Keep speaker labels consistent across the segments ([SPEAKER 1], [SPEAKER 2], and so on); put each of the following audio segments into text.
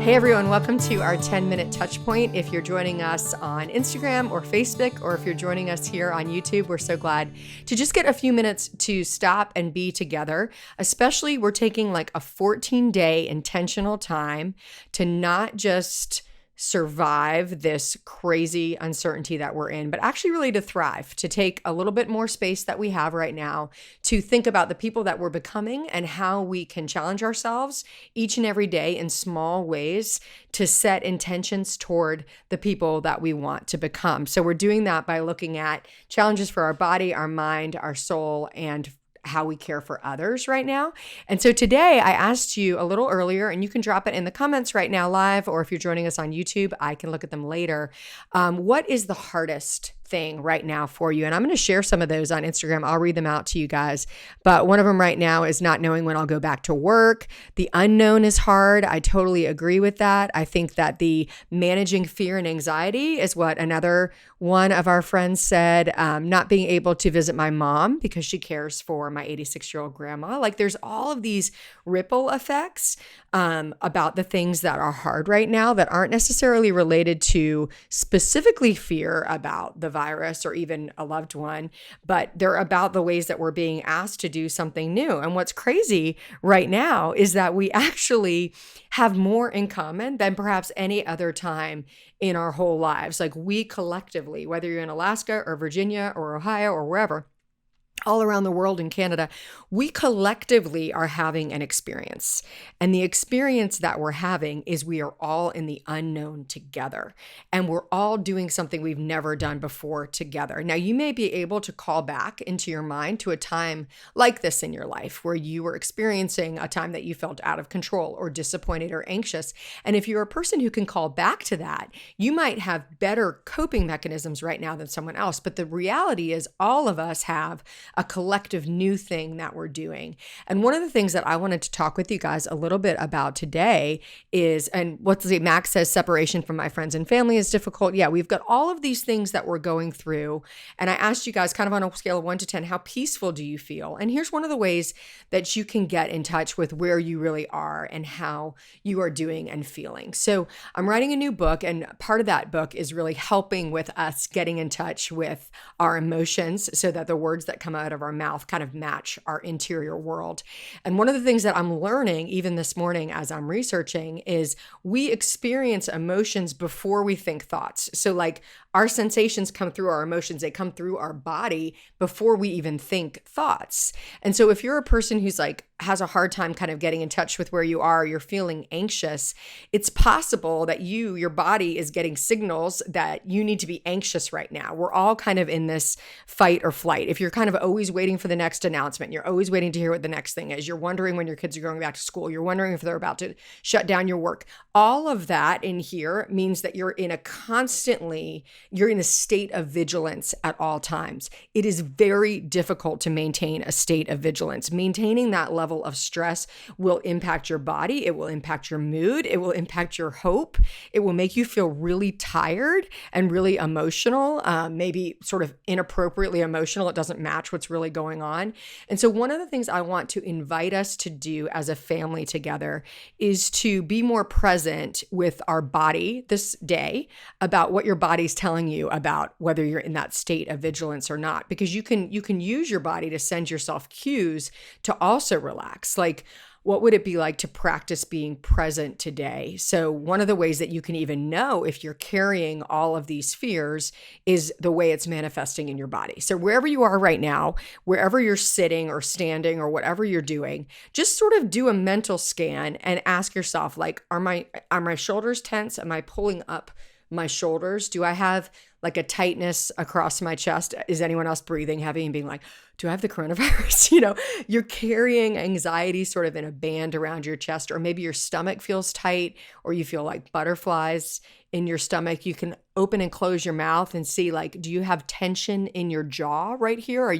[SPEAKER 1] Hey everyone, welcome to our 10-minute touch point. If you're joining us on Instagram or Facebook, or if you're joining us here on YouTube, we're so glad to just get a few minutes to stop and be together. Especially, we're taking like a 14-day intentional time to not just survive this crazy uncertainty that we're in, but actually really to thrive, to take a little bit more space that we have right now to think about the people that we're becoming and how we can challenge ourselves each and every day in small ways to set intentions toward the people that we want to become. So we're doing that by looking at challenges for our body, our mind, our soul, and how we care for others right now. And so today I asked you a little earlier, and you can drop it in the comments right now live, or if you're joining us on YouTube, I can look at them later. What is the hardest thing right now for you? And I'm going to share some of those on Instagram. I'll read them out to you guys. But one of them right now is not knowing when I'll go back to work. The unknown is hard. I totally agree with that. I think that the managing fear and anxiety is what another one of our friends said. Not being able to visit my mom because she cares for my 86-year-old grandma. Like there's all of these ripple effects about the things that are hard right now that aren't necessarily related to specifically fear about the virus or even a loved one, but they're about the ways that we're being asked to do something new. And what's crazy right now is that we actually have more in common than perhaps any other time in our whole lives. Like we collectively, whether you're in Alaska or Virginia or Ohio or wherever, all around the world in Canada, we collectively are having an experience. And the experience that we're having is we are all in the unknown together. And we're all doing something we've never done before together. Now, you may be able to call back into your mind to a time like this in your life where you were experiencing a time that you felt out of control or disappointed or anxious. And if you're a person who can call back to that, you might have better coping mechanisms right now than someone else. But the reality is all of us have a collective new thing that we're doing. And one of the things that I wanted to talk with you guys a little bit about today is, and Max says separation from my friends and family is difficult. Yeah, we've got all of these things that we're going through. And I asked you guys kind of on a scale of 1 to 10, how peaceful do you feel? And here's one of the ways that you can get in touch with where you really are and how you are doing and feeling. So I'm writing a new book, and part of that book is really helping with us getting in touch with our emotions so that the words that come out of our mouth kind of match our interior world. And one of the things that I'm learning even this morning as I'm researching is we experience emotions before we think thoughts. So like our sensations come through our emotions, they come through our body before we even think thoughts. And so if you're a person who's like has a hard time kind of getting in touch with where you are, you're feeling anxious, it's possible that your body is getting signals that you need to be anxious right now. We're all kind of in this fight or flight. If you're kind of always waiting for the next announcement, you're always waiting to hear what the next thing is, you're wondering when your kids are going back to school, you're wondering if they're about to shut down your work. All of that in here means that you're in a state of vigilance at all times. It is very difficult to maintain a state of vigilance. Maintaining that level of stress will impact your body. It will impact your mood. It will impact your hope. It will make you feel really tired and really emotional, maybe sort of inappropriately emotional. It doesn't match what's really going on. And so one of the things I want to invite us to do as a family together is to be more present with our body this day about what your body's telling you about whether you're in that state of vigilance or not, because you can use your body to send yourself cues to also relax. Like, what would it be like to practice being present today? So one of the ways that you can even know if you're carrying all of these fears is the way it's manifesting in your body. So wherever you are right now, wherever you're sitting or standing or whatever you're doing, just sort of do a mental scan and ask yourself, like, are my shoulders tense? Am I pulling up my shoulders? Do I have like a tightness across my chest? Is anyone else breathing heavy and being like, do I have the coronavirus? You're carrying anxiety sort of in a band around your chest, or maybe your stomach feels tight, or you feel like butterflies in your stomach. You can open and close your mouth and see, like, do you have tension in your jaw right here? Are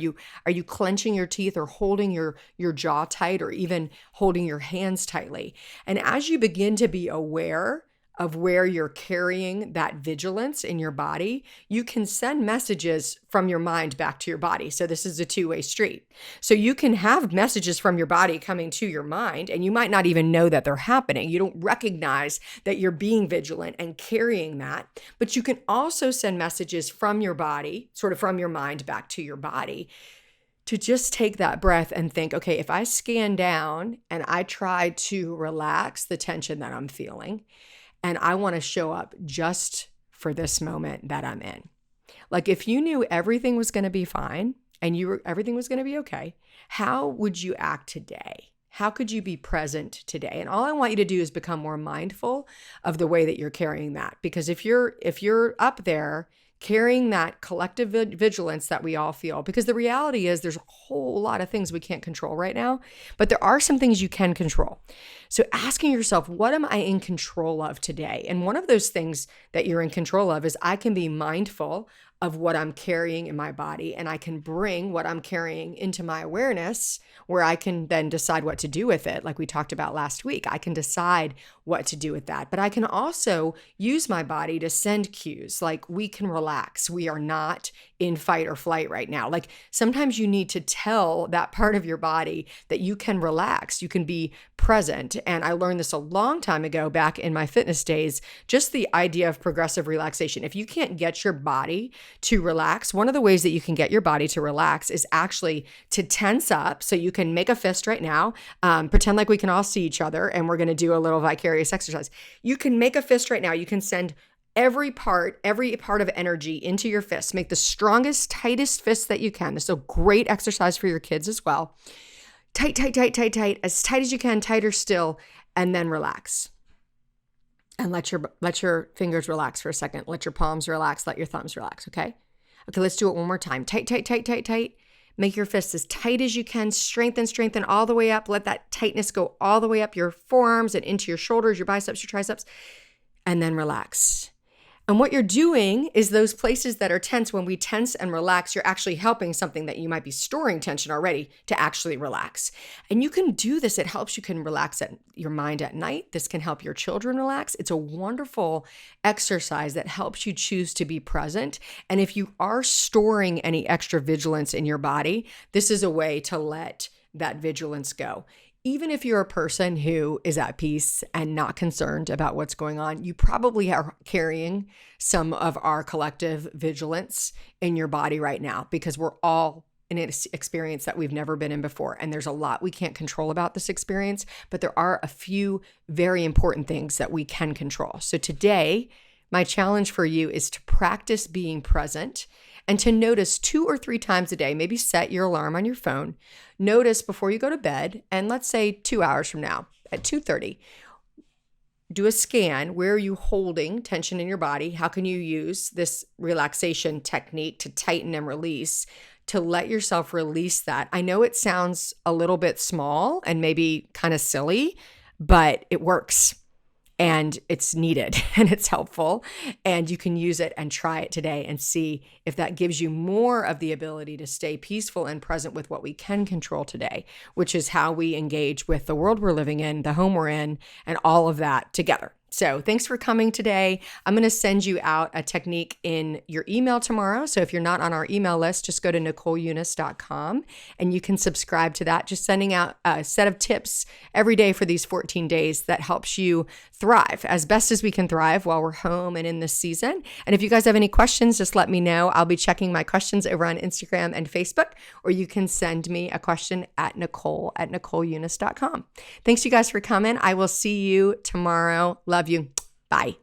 [SPEAKER 1] you clenching your teeth or holding your jaw tight, or even holding your hands tightly? And as you begin to be aware of where you're carrying that vigilance in your body, you can send messages from your mind back to your body. So this is a two-way street. So you can have messages from your body coming to your mind, and you might not even know that they're happening. You don't recognize that you're being vigilant and carrying that. But you can also send messages from your body, sort of from your mind back to your body, to just take that breath and think, okay, if I scan down and I try to relax the tension that I'm feeling, and I want to show up just for this moment that I'm in. Like if you knew everything was going to be fine and everything was going to be okay, how would you act today? How could you be present today? And all I want you to do is become more mindful of the way that you're carrying that. Because if you're up there carrying that collective vigilance that we all feel, because the reality is there's a whole lot of things we can't control right now, but there are some things you can control. So asking yourself, what am I in control of today? And one of those things that you're in control of is I can be mindful of what I'm carrying in my body, and I can bring what I'm carrying into my awareness, where I can then decide what to do with it. Like we talked about last week, I can decide what to do with that. But I can also use my body to send cues, like we can relax. We are not in fight or flight right now. Like sometimes you need to tell that part of your body that you can relax, you can be present. And I learned this a long time ago back in my fitness days, just the idea of progressive relaxation. If you can't get your body to relax, one of the ways that you can get your body to relax is actually to tense up. So you can make a fist right now, pretend like we can all see each other, and we're going to do a little vicarious exercise. You can make a fist right now. You can send every part of energy into your fist. Make the strongest, tightest fist that you can. This is a great exercise for your kids as well. Tight, tight, tight, tight, tight, as tight as you can, tighter still, and then relax. And let your fingers relax for a second. Let your palms relax. Let your thumbs relax, okay? Okay, let's do it one more time. Tight, tight, tight, tight, tight. Make your fists as tight as you can. Strengthen all the way up. Let that tightness go all the way up your forearms and into your shoulders, your biceps, your triceps, and then relax. And what you're doing is those places that are tense, when we tense and relax, you're actually helping something that you might be storing tension already to actually relax. And you can do this. It helps you can relax your mind at night. This can help your children relax. It's a wonderful exercise that helps you choose to be present. And if you are storing any extra vigilance in your body, this is a way to let that vigilance go. Even if you're a person who is at peace and not concerned about what's going on, you probably are carrying some of our collective vigilance in your body right now, because we're all in an experience that we've never been in before. And there's a lot we can't control about this experience, but there are a few very important things that we can control. So today, my challenge for you is to practice being present and to notice 2 or 3 times a day. Maybe set your alarm on your phone. Notice before you go to bed, and let's say 2 hours from now at 2:30, do a scan. Where are you holding tension in your body? How can you use this relaxation technique to tighten and release, to let yourself release that? I know it sounds a little bit small and maybe kind of silly, but it works. And it's needed and it's helpful, and you can use it and try it today and see if that gives you more of the ability to stay peaceful and present with what we can control today, which is how we engage with the world we're living in, the home we're in, and all of that together. So thanks for coming today. I'm going to send you out a technique in your email tomorrow. So if you're not on our email list, just go to NicoleUnice.com and you can subscribe to that. Just sending out a set of tips every day for these 14 days that helps you thrive as best as we can thrive while we're home and in this season. And if you guys have any questions, just let me know. I'll be checking my questions over on Instagram and Facebook, or you can send me a question at Nicole@NicoleUnice.com. Thanks you guys for coming. I will see you tomorrow. Love you. Bye.